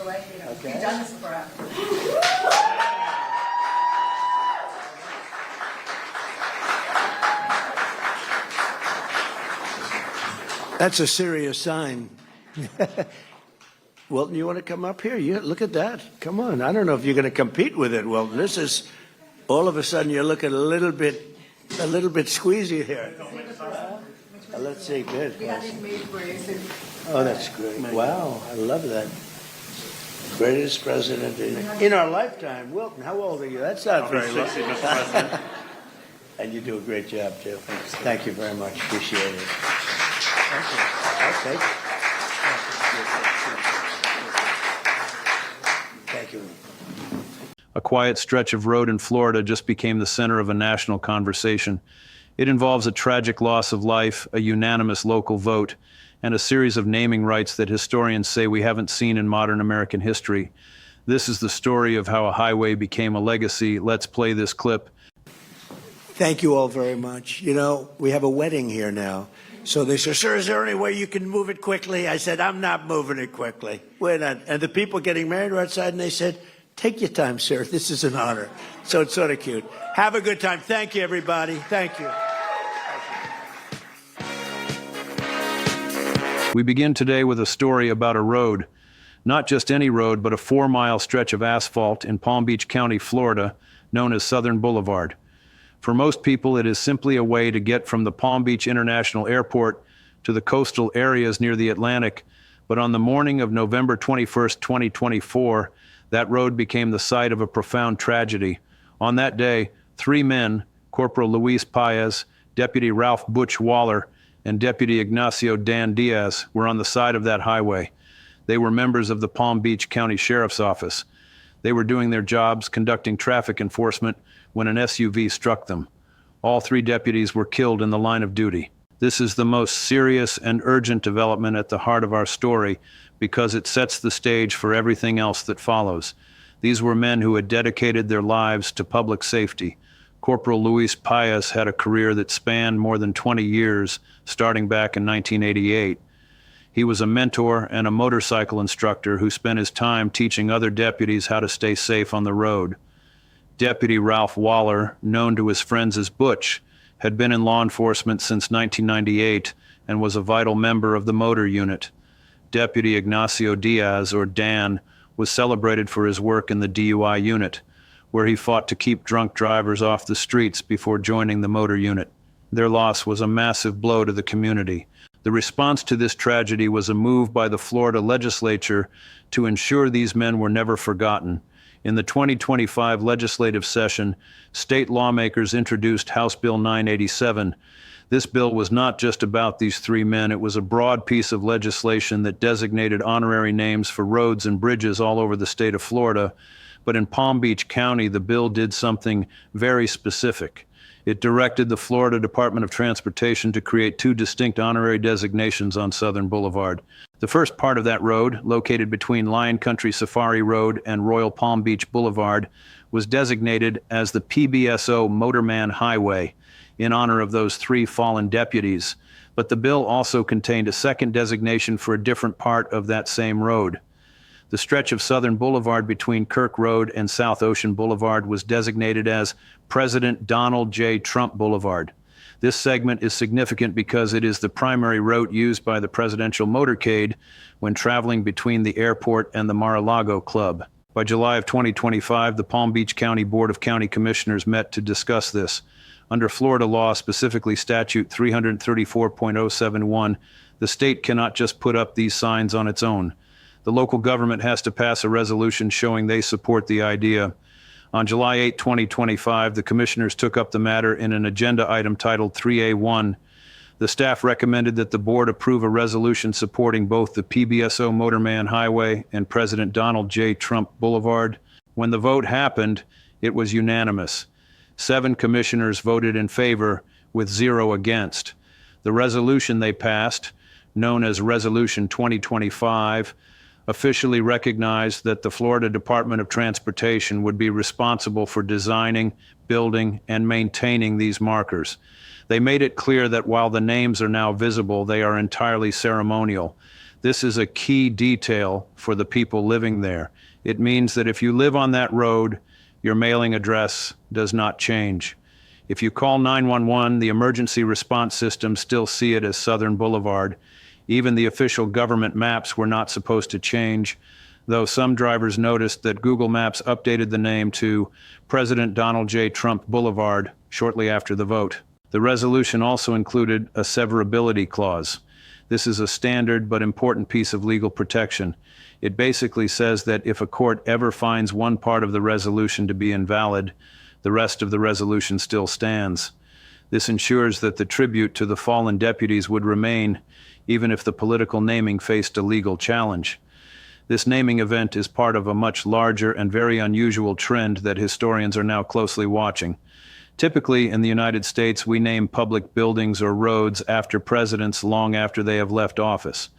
right here. Okay. We've done this forever. That's a serious sign. Wilton, you want to come up here? Yeah, look at that. Come on. I don't know if you're going to compete with it, Wilton. This is, all of a sudden, you're looking a little bit squeezy here. Let's see. Good. We had it made for you. Oh, that's great. Wow, I love that. Greatest president in our lifetime. Wilton, how old are you? That's not very long. 60, Mr. President. And you do a great job, too. Thank you very much. Appreciate it. Thank you. I'll take it. Thank you. A quiet stretch of road in Florida just became the center of a national conversation. It involves a tragic loss of life, a unanimous local vote, and a series of naming rights that historians say we haven't seen in modern American history. This is the story of how a highway became a legacy. Let's play this clip. Thank you all very much. You know, we have a wedding here now. So they said, sir, is there any way you can move it quickly? I said, I'm not moving it quickly. We're not. And the people getting married were outside, and they said, take your time, sir. This is an honor. So it's sort of cute. Have a good time. Thank you, everybody. Thank you. We begin today with a story about a road. Not just any road, but a 4-mile stretch of asphalt in Palm Beach County, Florida, known as Southern Boulevard. For most people, it is simply a way to get from the Palm Beach International Airport to the coastal areas near the Atlantic. But on the morning of November 21st, 2024, that road became the site of a profound tragedy. On that day, 3 men, Corporal Luis Paez, Deputy Ralph Butch Waller, and Deputy Ignacio Dan Diaz, were on the side of that highway. They were members of the Palm Beach County Sheriff's Office. They were doing their jobs, conducting traffic enforcement, when an SUV struck them. All 3 deputies were killed in the line of duty. This is the most serious and urgent development at the heart of our story because it sets the stage for everything else that follows. These were men who had dedicated their lives to public safety. Corporal Luis Paez had a career that spanned more than 20 years, starting back in 1988. He was a mentor and a motorcycle instructor who spent his time teaching other deputies how to stay safe on the road. Deputy Ralph Waller, known to his friends as Butch, had been in law enforcement since 1998 and was a vital member of the motor unit. Deputy Ignacio Diaz, or Dan, was celebrated for his work in the DUI unit, where he fought to keep drunk drivers off the streets before joining the motor unit. Their loss was a massive blow to the community. The response to this tragedy was a move by the Florida legislature to ensure these men were never forgotten. In the 2025 legislative session, state lawmakers introduced House Bill 987. This bill was not just about these 3 men. It was a broad piece of legislation that designated honorary names for roads and bridges all over the state of Florida. But in Palm Beach County, the bill did something very specific. It directed the Florida Department of Transportation to create 2 distinct honorary designations on Southern Boulevard. The first part of that road, located between Lion Country Safari Road and Royal Palm Beach Boulevard, was designated as the PBSO Motorman Highway in honor of those 3 fallen deputies. But the bill also contained a second designation for a different part of that same road. The stretch of Southern Boulevard between Kirk Road and South Ocean Boulevard was designated as President Donald J. Trump Boulevard. This segment is significant because it is the primary route used by the presidential motorcade when traveling between the airport and the Mar-a-Lago Club. By July of 2025, the Palm Beach County Board of County Commissioners met to discuss this. Under Florida law, specifically Statute 334.071, the state cannot just put up these signs on its own. The local government has to pass a resolution showing they support the idea. On July 8, 2025, the commissioners took up the matter in an agenda item titled 3A1. The staff recommended that the board approve a resolution supporting both the PBSO Motorman Highway and President Donald J. Trump Boulevard. When the vote happened, it was unanimous. 7 commissioners voted in favor, with 0 against. The resolution they passed, known as Resolution 2025, officially recognized that the Florida Department of Transportation would be responsible for designing, building, and maintaining these markers. They made it clear that while the names are now visible, they are entirely ceremonial. This is a key detail for the people living there. It means that if you live on that road, your mailing address does not change. If you call 911, the emergency response systems still see it as Southern Boulevard. Even the official government maps were not supposed to change, though some drivers noticed that Google Maps updated the name to President Donald J. Trump Boulevard shortly after the vote. The resolution also included a severability clause. This is a standard but important piece of legal protection. It basically says that if a court ever finds one part of the resolution to be invalid, the rest of the resolution still stands. This ensures that the tribute to the fallen deputies would remain, even if the political naming faced a legal challenge. This naming event is part of a much larger and very unusual trend that historians are now closely watching. Typically, in the United States, we name public buildings or roads after presidents long after they have left office.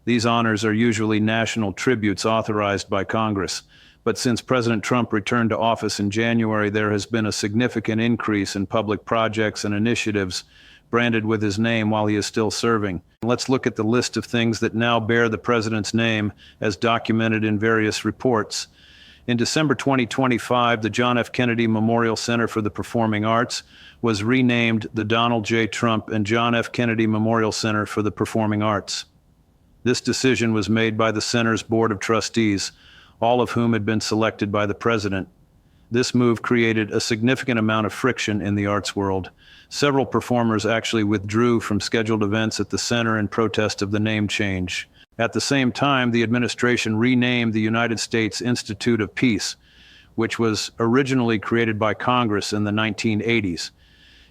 These honors are usually national tributes authorized by Congress. But since President Trump returned to office in January, there has been a significant increase in public projects and initiatives branded with his name while he is still serving. Let's look at the list of things that now bear the president's name as documented in various reports. In December 2025, the John F. Kennedy Memorial Center for the Performing Arts was renamed the Donald J. Trump and John F. Kennedy Memorial Center for the Performing Arts. This decision was made by the center's board of trustees, all of whom had been selected by the president. This move created a significant amount of friction in the arts world. Several performers actually withdrew from scheduled events at the center in protest of the name change. At the same time, the administration renamed the United States Institute of Peace, which was originally created by Congress in the 1980s.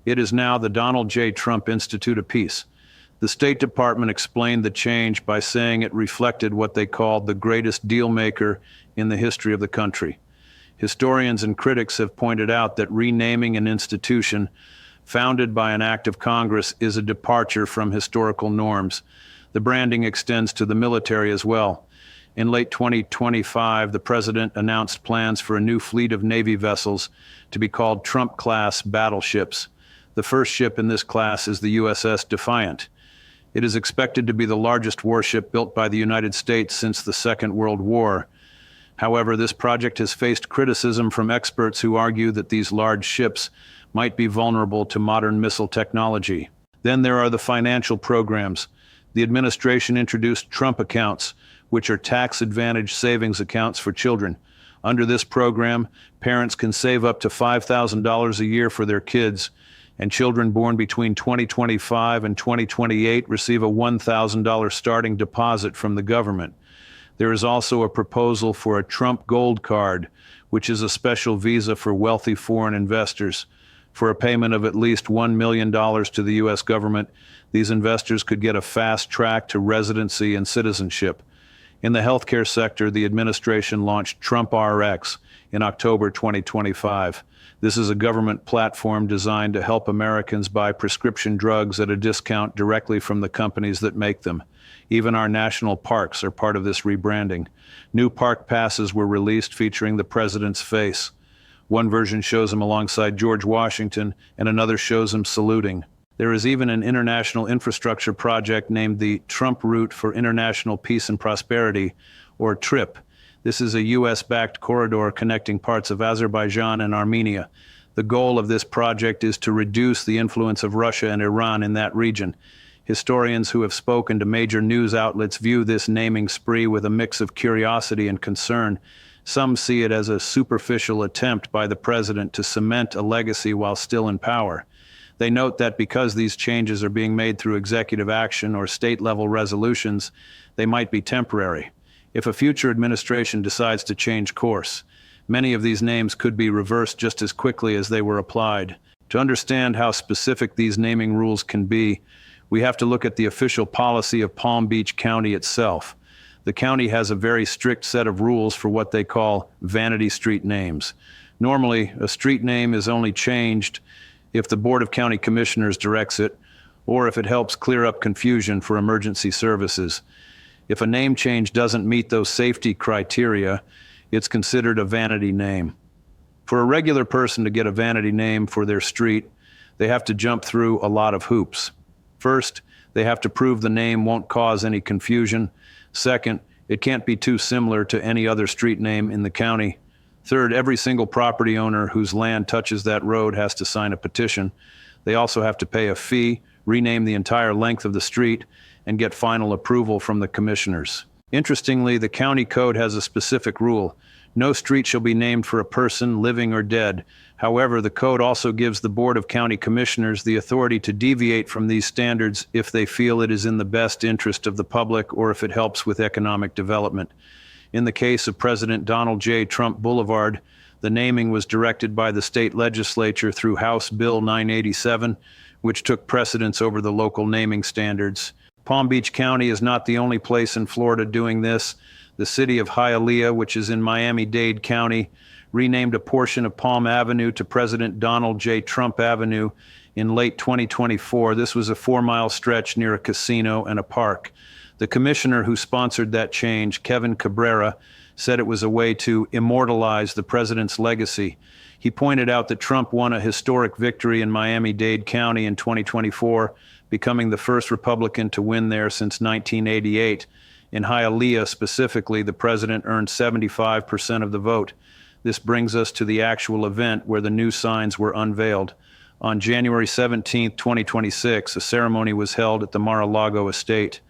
It is now the Donald J. Trump Institute of Peace. The State Department explained the change by saying it reflected what they called the greatest deal maker in the history of the country. Historians and critics have pointed out that renaming an institution founded by an act of Congress is a departure from historical norms. The branding extends to the military as well. In late 2025, the president announced plans for a new fleet of Navy vessels to be called Trump-class battleships. The first ship in this class is the USS Defiant. It is expected to be the largest warship built by the United States since the Second World War. However, this project has faced criticism from experts who argue that these large ships might be vulnerable to modern missile technology. Then there are the financial programs. The administration introduced Trump accounts, which are tax-advantaged savings accounts for children. Under this program, parents can save up to $5,000 a year for their kids, and children born between 2025 and 2028 receive a $1,000 starting deposit from the government. There is also a proposal for a Trump Gold Card, which is a special visa for wealthy foreign investors. For a payment of at least $1 million to the U.S. government, these investors could get a fast track to residency and citizenship. In the healthcare sector, the administration launched Trump RX in October 2025. This is a government platform designed to help Americans buy prescription drugs at a discount directly from the companies that make them. Even our national parks are part of this rebranding. New park passes were released featuring the president's face. One version shows him alongside George Washington, and another shows him saluting. There is even an international infrastructure project named the Trump Route for International Peace and Prosperity, or TRIP. This is a U.S.-backed corridor connecting parts of Azerbaijan and Armenia. The goal of this project is to reduce the influence of Russia and Iran in that region. Historians who have spoken to major news outlets view this naming spree with a mix of curiosity and concern. Some see it as a superficial attempt by the president to cement a legacy while still in power. They note that because these changes are being made through executive action or state-level resolutions, they might be temporary. If a future administration decides to change course, many of these names could be reversed just as quickly as they were applied. To understand how specific these naming rules can be, we have to look at the official policy of Palm Beach County itself. The county has a very strict set of rules for what they call Vanity Street names. Normally, a street name is only changed if the Board of County Commissioners directs it, or if it helps clear up confusion for emergency services. If a name change doesn't meet those safety criteria, it's considered a vanity name. For a regular person to get a vanity name for their street, they have to jump through a lot of hoops. First, They have to prove the name won't cause any confusion. Second, it can't be too similar to any other street name in the county. Third, every single property owner whose land touches that road has to sign a petition. They also have to pay a fee, rename the entire length of the street, and get final approval from the commissioners. Interestingly, the county code has a specific rule. No street shall be named for a person, living or dead. However, the code also gives the Board of County Commissioners the authority to deviate from these standards if they feel it is in the best interest of the public or if it helps with economic development. In the case of President Donald J. Trump Boulevard, the naming was directed by the state legislature through House Bill 987, which took precedence over the local naming standards. Palm Beach County is not the only place in Florida doing this. The city of Hialeah, which is in Miami-Dade County, renamed a portion of Palm Avenue to President Donald J. Trump Avenue in late 2024. This was a 4-mile stretch near a casino and a park. The commissioner who sponsored that change, Kevin Cabrera, said it was a way to immortalize the president's legacy. He pointed out that Trump won a historic victory in Miami-Dade County in 2024, becoming the first Republican to win there since 1988. In Hialeah specifically, the president earned 75% of the vote. This brings us to the actual event where the new signs were unveiled. On January 17, 2026, a ceremony was held at the Mar-a-Lago estate.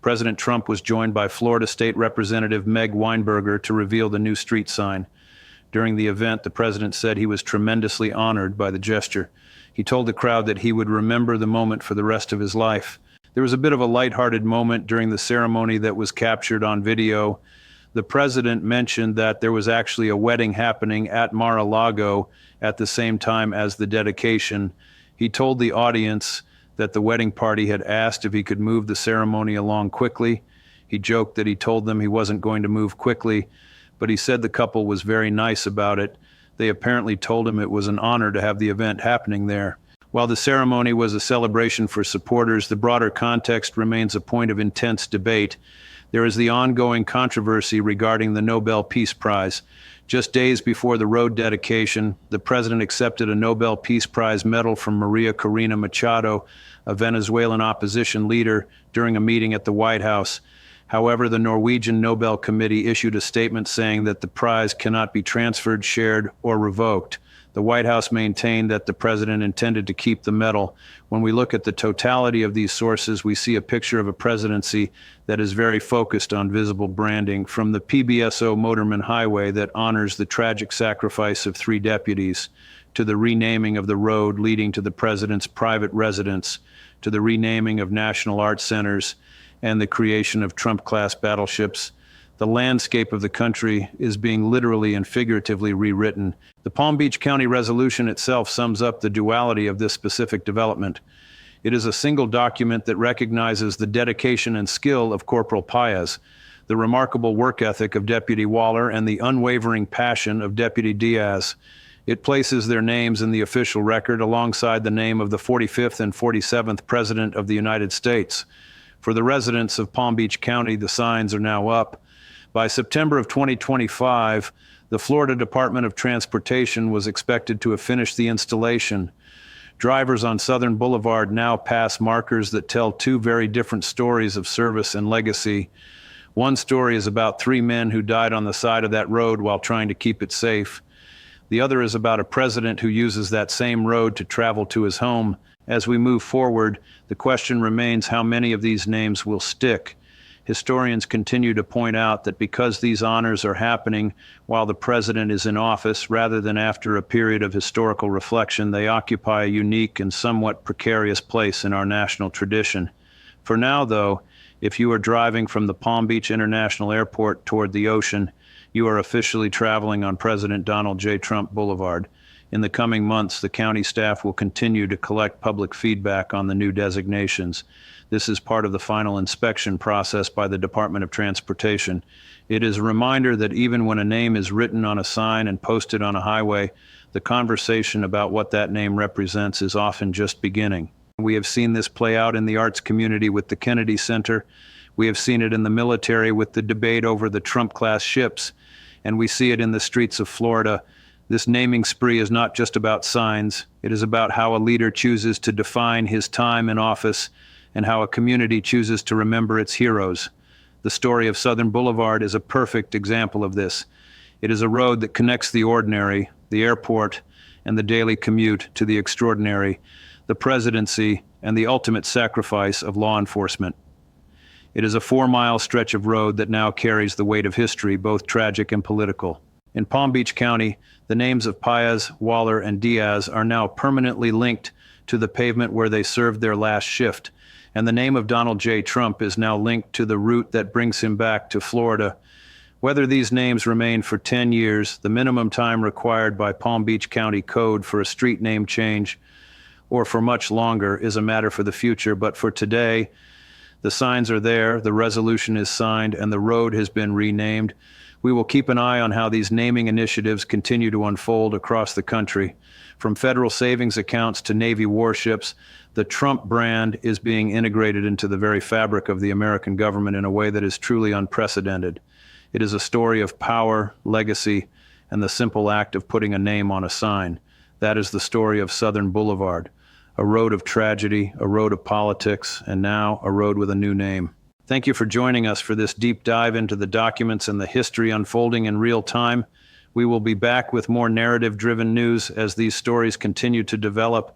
President Trump was joined by Florida State Representative Meg Weinberger to reveal the new street sign. During the event, the president said he was tremendously honored by the gesture. He told the crowd that he would remember the moment for the rest of his life. There was a bit of a lighthearted moment during the ceremony that was captured on video. The president mentioned that there was actually a wedding happening at Mar-a-Lago at the same time as the dedication. He told the audience that the wedding party had asked if he could move the ceremony along quickly. He joked that he told them he wasn't going to move quickly, but he said the couple was very nice about it. They apparently told him it was an honor to have the event happening there. While the ceremony was a celebration for supporters, the broader context remains a point of intense debate. There is the ongoing controversy regarding the Nobel Peace Prize. Just days before the road dedication, the president accepted a Nobel Peace Prize medal from Maria Corina Machado, a Venezuelan opposition leader, during a meeting at the White House. However, the Norwegian Nobel Committee issued a statement saying that the prize cannot be transferred, shared, or revoked. The White House maintained that the president intended to keep the medal. When we look at the totality of these sources, we see a picture of a presidency that is very focused on visible branding, from the PBSO Motorman Highway that honors the tragic sacrifice of 3 deputies, to the renaming of the road leading to the president's private residence, to the renaming of national art centers, and the creation of Trump-class battleships. The landscape of the country is being literally and figuratively rewritten. The Palm Beach County resolution itself sums up the duality of this specific development. It is a single document that recognizes the dedication and skill of Corporal Paez, the remarkable work ethic of Deputy Waller, and the unwavering passion of Deputy Diaz. It places their names in the official record alongside the name of the 45th and 47th President of the United States. For the residents of Palm Beach County, the signs are now up. By September of 2025, the Florida Department of Transportation was expected to have finished the installation. Drivers on Southern Boulevard now pass markers that tell 2 very different stories of service and legacy. One story is about 3 men who died on the side of that road while trying to keep it safe. The other is about a president who uses that same road to travel to his home. As we move forward, the question remains how many of these names will stick. Historians continue to point out that because these honors are happening while the president is in office rather than after a period of historical reflection, they occupy a unique and somewhat precarious place in our national tradition. For now, though, if you are driving from the Palm Beach International Airport toward the ocean, you are officially traveling on President Donald J. Trump Boulevard. In the coming months, the county staff will continue to collect public feedback on the new designations. This is part of the final inspection process by the Department of Transportation. It is a reminder that even when a name is written on a sign and posted on a highway, the conversation about what that name represents is often just beginning. We have seen this play out in the arts community with the Kennedy Center. We have seen it in the military with the debate over the Trump-class ships, and we see it in the streets of Florida. This naming spree is not just about signs. It is about how a leader chooses to define his time in office and how a community chooses to remember its heroes. The story of Southern Boulevard is a perfect example of this. It is a road that connects the ordinary, the airport, and the daily commute to the extraordinary, the presidency, and the ultimate sacrifice of law enforcement. It is a 4-mile stretch of road that now carries the weight of history, both tragic and political. In Palm Beach County, the names of Paez, Waller, and Diaz are now permanently linked to the pavement where they served their last shift, and the name of Donald J. Trump is now linked to the route that brings him back to Florida. Whether these names remain for 10 years, the minimum time required by Palm Beach County Code for a street name change, or for much longer, is a matter for the future. But for today, the signs are there, the resolution is signed, and the road has been renamed. We will keep an eye on how these naming initiatives continue to unfold across the country. From federal savings accounts to Navy warships, the Trump brand is being integrated into the very fabric of the American government in a way that is truly unprecedented. It is a story of power, legacy, and the simple act of putting a name on a sign. That is the story of Southern Boulevard, a road of tragedy, a road of politics, and now a road with a new name. Thank you for joining us for this deep dive into the documents and the history unfolding in real time. We will be back with more narrative-driven news as these stories continue to develop.